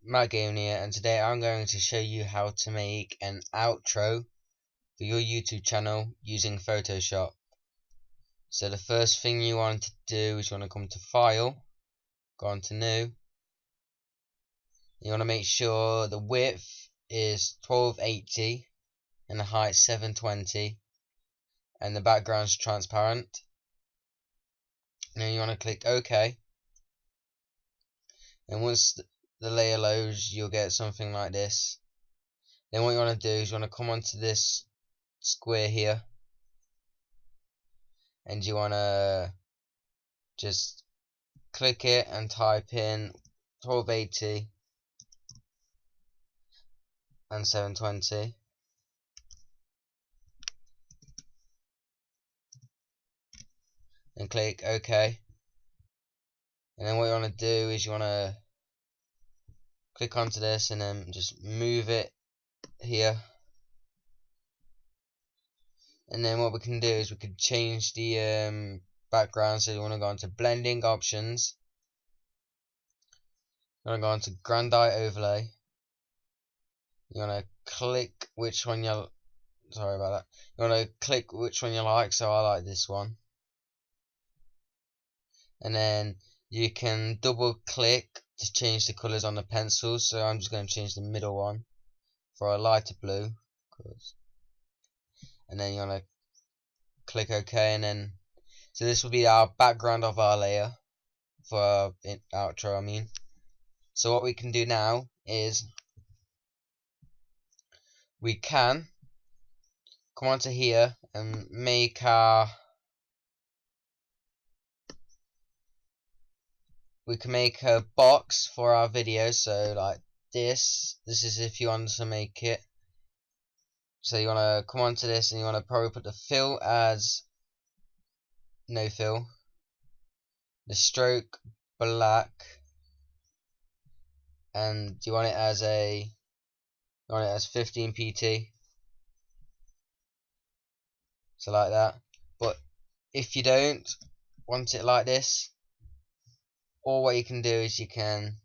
Matt Gaming here, and today I'm going to show you how to make an outro for your YouTube channel using Photoshop. So the first thing you want to do is you want to come to File, go on to New. You want to make sure the width is 1280 and the height 720 and the background's transparent. And then you want to click OK. And once the layer loads, you'll get something like this. Then what you want to do is you want to come onto this square here, and you want to just click it and type in 1280 and 720, and click OK. And then what you want to do is you want to click onto this and then just move it here. And then what we can do is we could change the background. So you want to go onto blending options, you want to go onto Grandite overlay, you want to click which one you want to click which one you like. So I like this one, and then you can double click to change the colors on the pencils. So I'm just going to change the middle one for a lighter blue, and then you want to click OK. And then so this will be our background of our layer for our outro, I mean. So what we can do now is we can come onto here and make a box for our video. So like this is if you want to make it. So you want to come onto this and you want to probably put the fill as no fill, the stroke black, and you want it as 15 pt, so like that. But if you don't want it like this, or what you can do is you can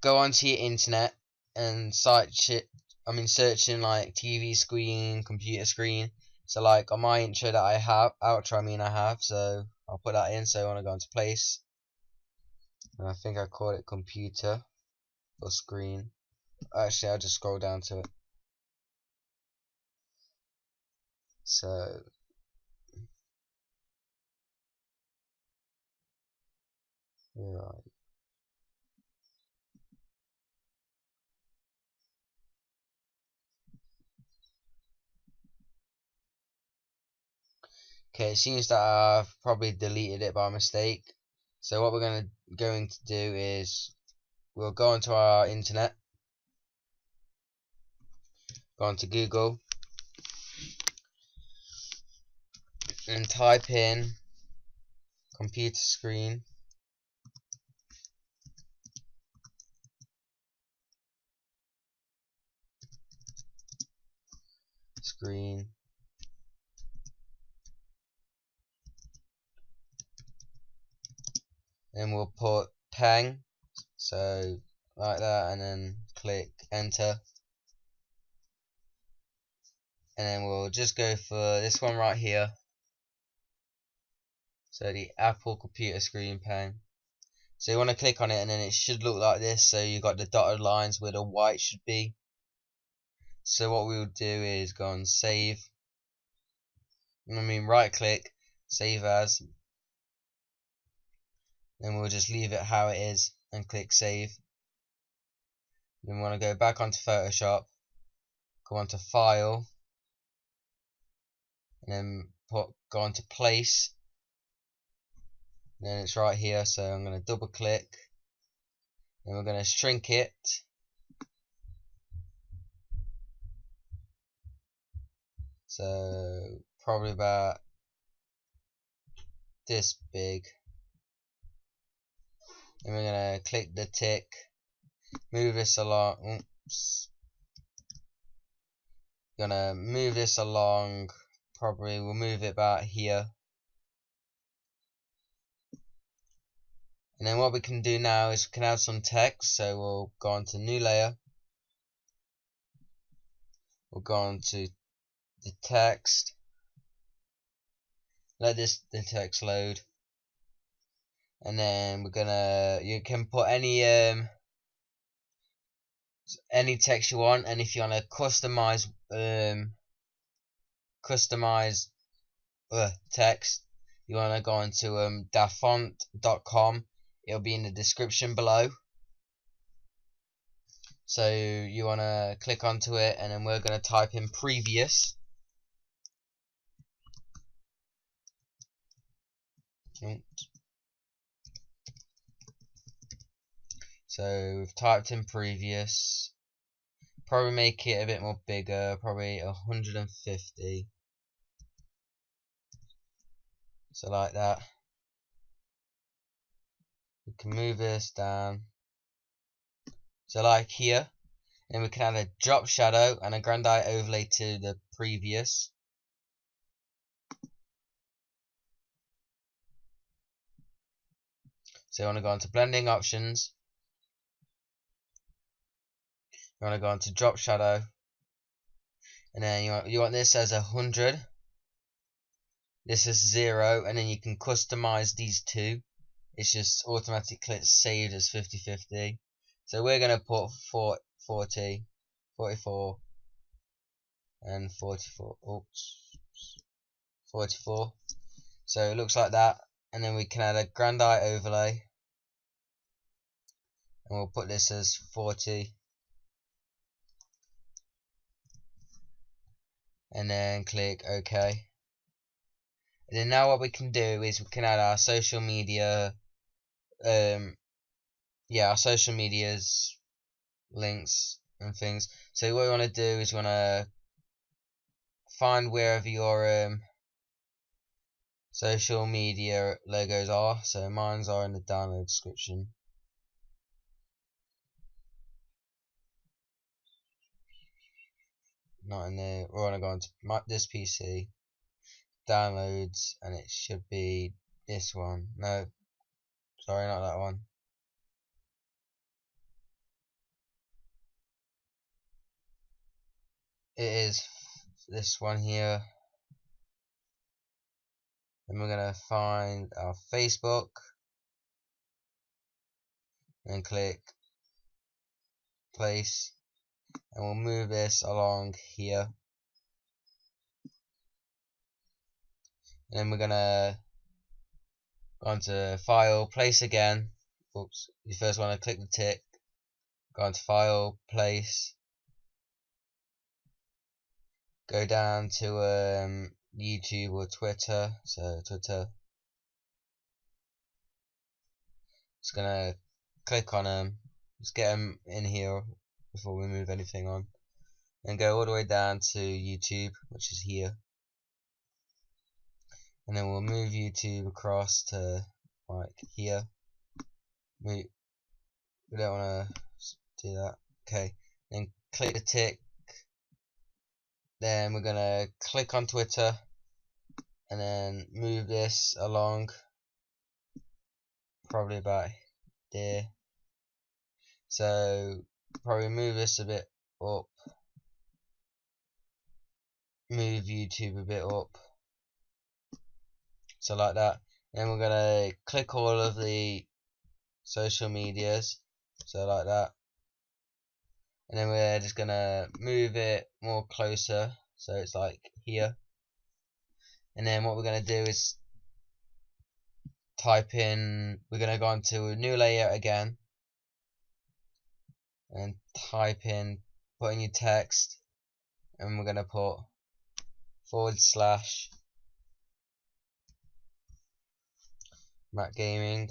go onto your internet and search in like TV screen, computer screen. So like on my intro that I have, outro I have, so I'll put that in. So I want to go into place, and I think I call it computer or screen. Actually, I'll just scroll down to it. So right. Okay, it seems that I've probably deleted it by mistake. So what we're going to do is we'll go onto our internet, go onto Google, and type in computer screen, and we'll put peng, so like that, and then click enter. And then we'll just go for this one right here, so the Apple computer screen peng. So you want to click on it and then it should look like this. So you got the dotted lines where the white should be. So what we will do is go and save, right click, save as, then we'll just leave it how it is and click save. Then we want to go back onto Photoshop, go onto file, and then go onto place. And then it's right here, so I'm going to double click, and we're going to shrink it. So probably about this big. And we're going to click the tick, move this along. Oops. Gonna move this along. Probably we'll move it about here. And And then what we can do now is we can add some text. So we'll go on to new layer. We'll go on to the text. Let the text load. And then you can put any text you want, and if you want to customize text, you want to go into dafont.com. It'll be in the description below. So you want to click onto it, and then we're going to type in previous. So we've typed in previous. Probably make it a bit more bigger, probably 150. So like that. We can move this down. So like here. Then we can add a drop shadow and a grandite overlay to the previous. So you want to go into blending options. You want to go into drop shadow, and then you want this as 100. This is 0, and then you can customize these two. It's just automatically saved as 50/50. So we're gonna put 40, 44, and 44. Oops, 44. So it looks like that, and then we can add a grandite overlay, and we'll put this as 40. And then click OK. And then now what we can do is we can add our social media, our social media's links and things. So what we want to do is we want to find wherever your social media logos are. So mine's are in the download description. Not in there. We want to go into this PC, downloads, and it should be this one. No, sorry, not that one. It is this one here. Then we're gonna find our Facebook and click place, and we'll move this along here. And then we're gonna go onto file, place again. Oops, you first want to click the tick, go onto file, place, go down to YouTube or Twitter. So Twitter, just gonna click on them, just get them in here before we move anything on, and go all the way down to YouTube, which is here. And then we'll move YouTube across to like here. We don't want to do that. Okay, then click the tick. Then we're gonna click on Twitter, and then move this along, probably about there. So probably move this a bit up, move YouTube a bit up. So like that. Then we're gonna click all of the social medias, so like that. And then we're just gonna move it more closer, so it's like here. And then what we're gonna do is type in, we're gonna go onto a new layer again, and type in, put in your text, and we're gonna put / Mac Gaming.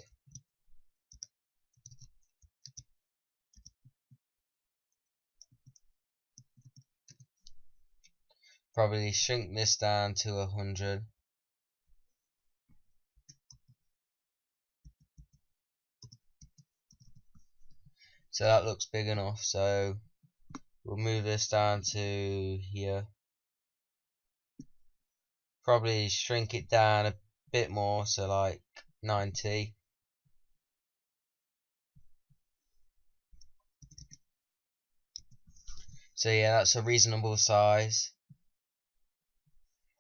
Probably shrink this down to 100. So that looks big enough. So we'll move this down to here. Probably shrink it down a bit more, so like 90. So yeah, that's a reasonable size.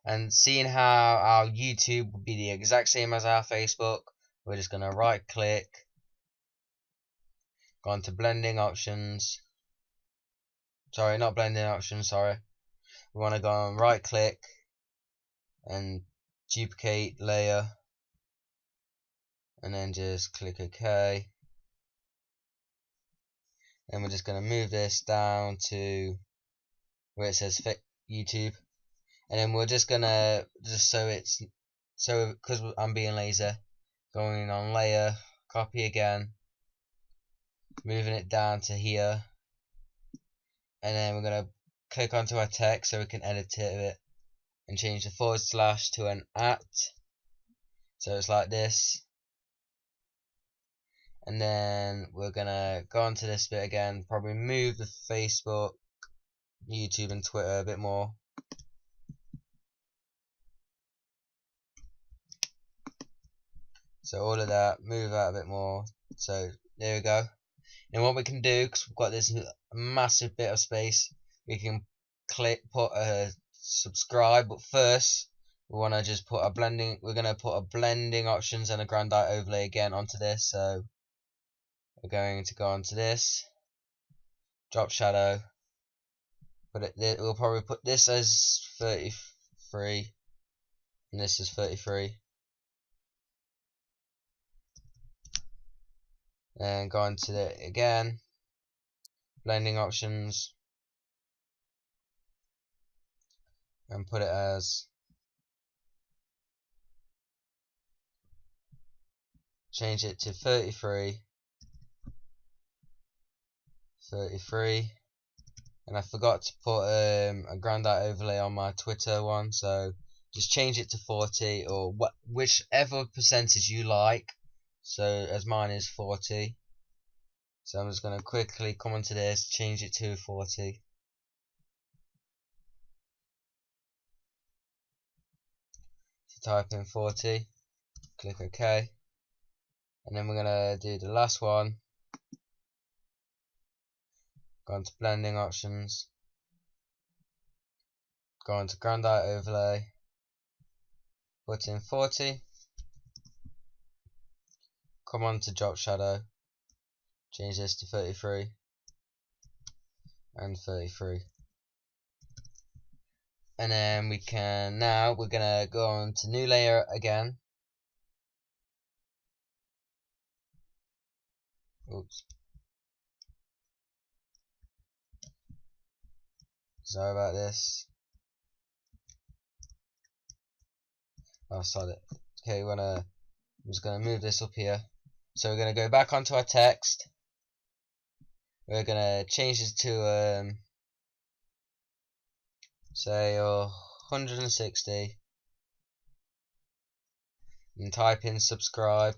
And seeing how our YouTube would be the exact same as our Facebook, we're just gonna right click, go on to blending options. Sorry, not blending options, sorry. We wanna go on right click and duplicate layer, and then just click OK. And we're just gonna move this down to where it says YouTube. And then we're just gonna, because I'm being lazy, going on layer, copy again, moving it down to here, and then we're gonna click onto our text so we can edit it and change the forward slash to an @ so it's like this. And then we're gonna go onto this bit again, probably move the Facebook, YouTube and Twitter a bit more. So all of that, move out a bit more. So there we go. And what we can do, because we've got this massive bit of space, we can put a subscribe. But first, we want to just put a blending. We're gonna put a blending options and a grandite overlay again onto this. So we're going to go onto this, drop shadow. We'll probably put this as 33, and this is 33. And go into it again, blending options, and put it as, change it to 33, and I forgot to put a grandite overlay on my Twitter one, so just change it to 40 or whichever percentage you like. So as mine is 40, so I'm just going to quickly come onto this, change it to 40. So type in 40, click OK, and then we're going to do the last one. Go into blending options, go into grandite overlay, put in 40, come on to drop shadow, change this to 33 and 33. And then we're gonna go on to new layer again. Oops. Sorry about this. Oh, solid. Okay, I'm just gonna move this up here. So we're gonna go back onto our text. We're gonna change this to say 160, and type in subscribe.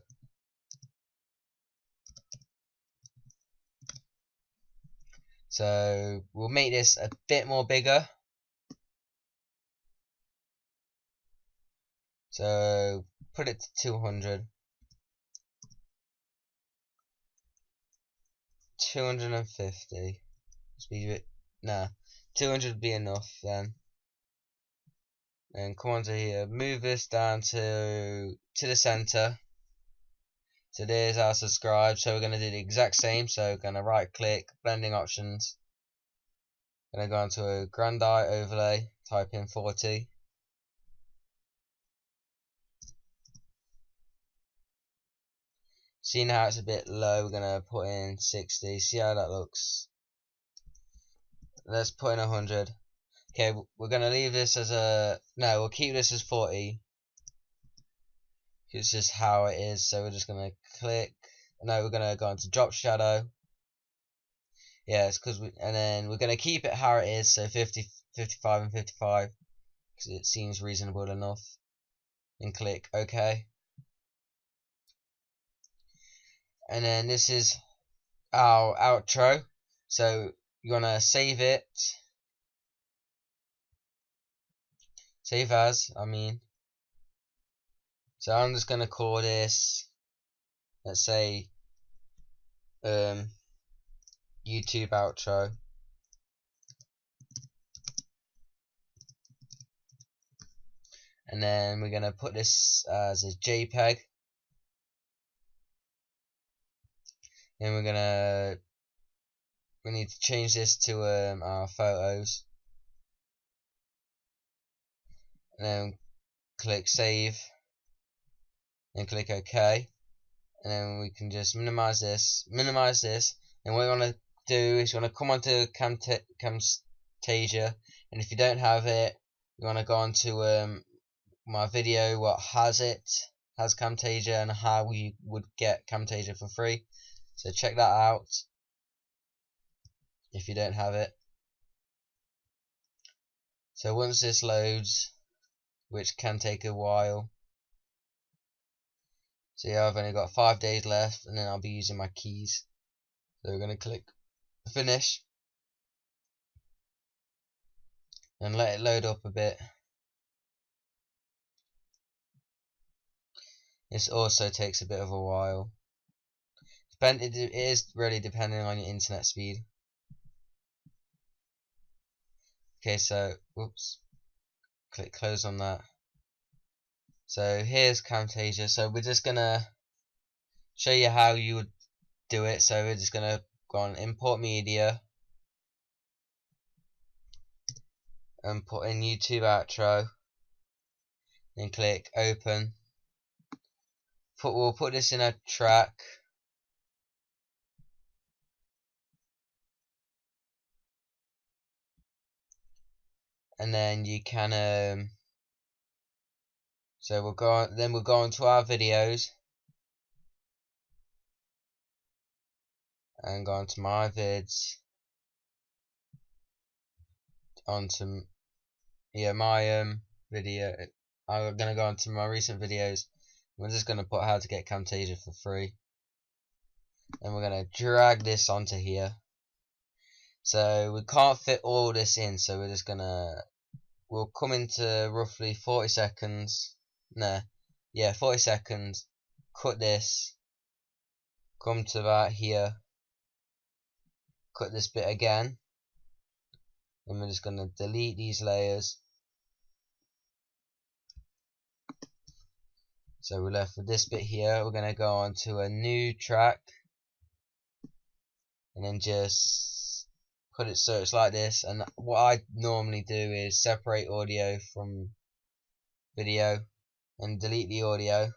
So we'll make this a bit more bigger. So put it to 200. 250. Speed it. Nah, 200 would be enough then. And come onto here, move this down to the center. So there's our subscribe. So we're gonna do the exact same. So we're gonna right click, blending options. Gonna go onto a grandite overlay, type in 40. Seeing how it's a bit low, we're gonna put in 60. See how that looks. Let's put in 100. Okay, we're gonna leave this as we'll keep this as 40. It's just how it is. So we're just gonna click. No, we're gonna go into drop shadow. Yeah, it's because and then we're gonna keep it how it is. So 50, 55, and 55 because it seems reasonable enough. And click OK. And then this is our outro. So you wanna save it. Save as, I mean. So I'm just gonna call this, let's say, YouTube outro. and then we're gonna put this as a JPEG. Then we need to change this to our photos, and then click save, and click OK, and then we can just minimize this, and what we want to do is you want to come onto camtasia, and if you don't have it, you want to go onto my video what has camtasia and how you would get camtasia for free, so check that out if you don't have it. So once this loads, which can take a while, so yeah, I've only got 5 days left, and then I'll be using my keys. So we're going to click finish and let it load up a bit. This also takes a bit of a while. It is really depending on your internet speed. Okay, so whoops, click close on that. So here's Camtasia. So we're just gonna show you how you would do it. So we're just gonna go on import media and put in YouTube outro, then click open. We'll put this in a track, and then you can so we'll go on to our videos and go on to my vids, onto my video. I'm gonna go on to my recent videos. We're just gonna put how to get Camtasia for free, and we're gonna drag this onto here. So we can't fit all this in, so we're just we'll come into roughly 40 seconds. 40 seconds. Cut this. Come to about here. Cut this bit again. And we're just gonna delete these layers. So we're left with this bit here. We're gonna go on to a new track, and then just put it so it's like this. And what I normally do is separate audio from video and delete the audio.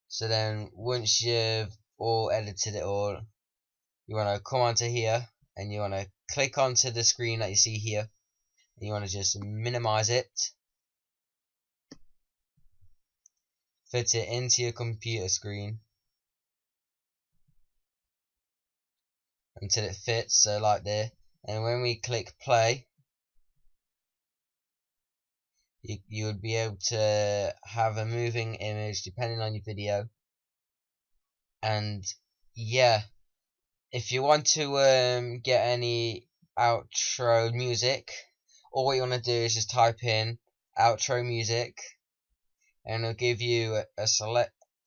So then once you've all edited it all, you want to come onto here and you want to click onto the screen that you see here, and you want to just minimize it, fit it into your computer screen until it fits, so like there. And when we click play, you would be able to have a moving image depending on your video. And yeah, if you want to get any outro music, all what you want to do is just type in outro music, and it'll give you a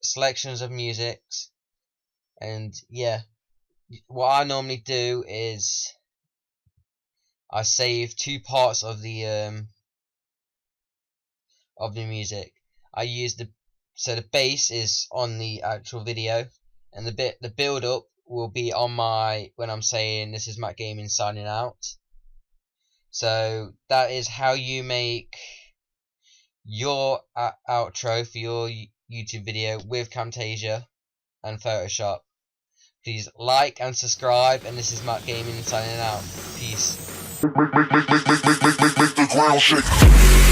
selections of musics. And yeah, what I normally do is I save 2 parts of the music. I use so the bass is on the actual video, and the build up will be on when I'm saying this is Matt Gaming signing out. So that is how you make your outro for your YouTube video with Camtasia and Photoshop. Please like and subscribe, and this is Matt Gaming signing out. Peace. Make the ground shake.